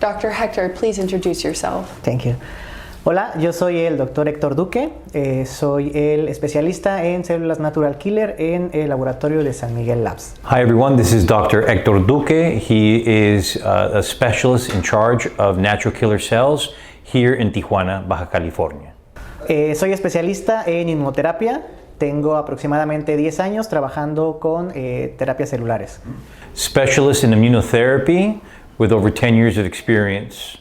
Dr. Hector, please introduce yourself. Thank you. Hola, yo soy el Dr. Hector Duque, soy el especialista en células natural killer en el laboratorio de San Miguel Labs. Hi everyone, this is Dr. Hector Duque. He is a specialist in charge of natural killer cells here in Tijuana, Baja California. Soy especialista en inmunoterapia. Tengo aproximadamente 10 años trabajando con terapias celulares. Specialist in immunotherapy with over 10 years of experience.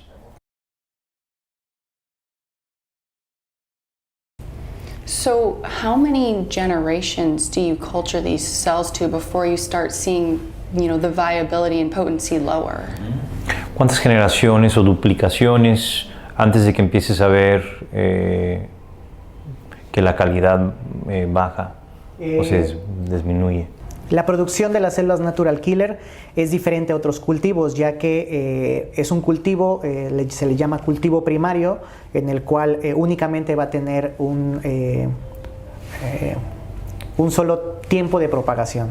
So how many generations do you culture these cells to before you start seeing, the viability and potency lower? ¿Cuántas generaciones o duplicaciones antes de que empieces a ver que la calidad baja o se disminuye? La producción de las células natural killer es diferente a otros cultivos, ya que es un cultivo, se le llama cultivo primario, en el cual únicamente va a tener un solo tiempo de propagación.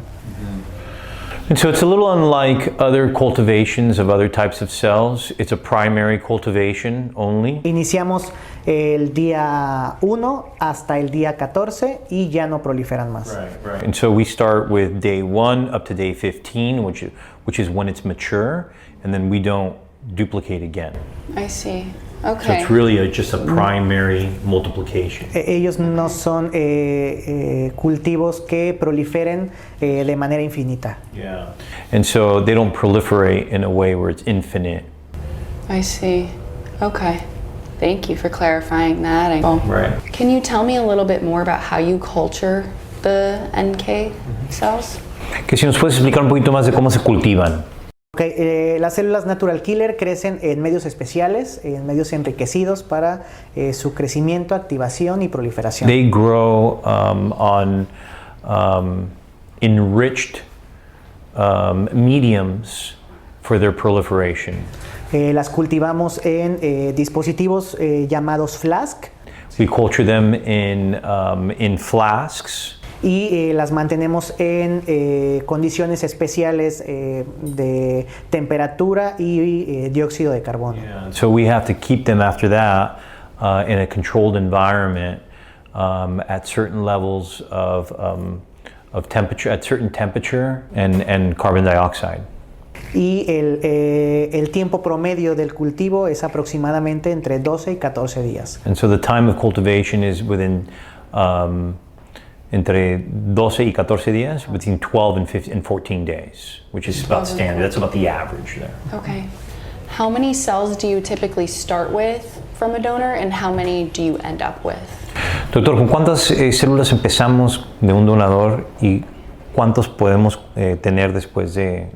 And so it's a little unlike other cultivations of other types of cells. It's a primary cultivation only. Iniciamos el día 1 hasta el día 14 y ya no proliferan más. Right. And so we start with day 1 up to day 15, which is when it's mature, and then we don't duplicate again. I see. So Okay. it's really just a primary multiplication. Ellos no son cultivos que proliferen de manera infinita. Yeah. And so they don't proliferate in a way where it's infinite. I see. Okay. Thank you for clarifying that. Right. Can you tell me a little bit more about how you culture the NK cells? Que si nos puedes explicar un poquito más de cómo se cultivan. Okay, las células natural killer crecen en medios especiales, en medios enriquecidos para su crecimiento, activación y proliferación. They grow on enriched mediums for their proliferation. Las cultivamos en dispositivos llamados flask. We culture them in flasks. Y las mantenemos en condiciones especiales de temperatura y dióxido de carbono. Yeah. So we have to keep them after that in a controlled environment at certain levels of temperature, at certain temperature and carbon dioxide. Y el tiempo promedio del cultivo es aproximadamente entre 12 y 14 días. And so the time of cultivation is within entre 12 y 14 días, between 12 and 14 days, which is about standard. That's about the average there. Okay. How many cells do you typically start with from a donor and how many do you end up with? Doctor, ¿con cuántas células empezamos de un donador y cuántos podemos tener después de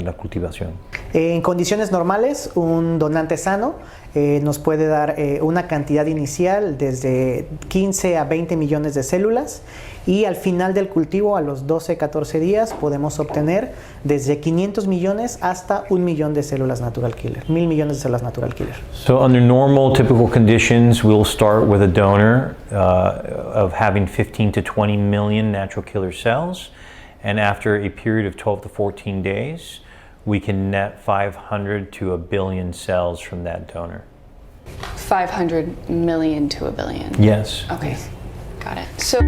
la cultivación? En condiciones normales, un donante sano nos puede dar una cantidad inicial desde 15 a 20 millones de células y al final del cultivo, a los 12-14 días, podemos obtener desde 500 millones hasta 1 millón de células natural killer, 1,000 millones de células natural killer. So under normal, typical conditions, we'll start with a donor of having 15 to 20 million natural killer cells, and after a period of 12 to 14 days, we can net 500 to 1 billion cells from that donor. 500 million to 1 billion. Yes. Okay, got it. So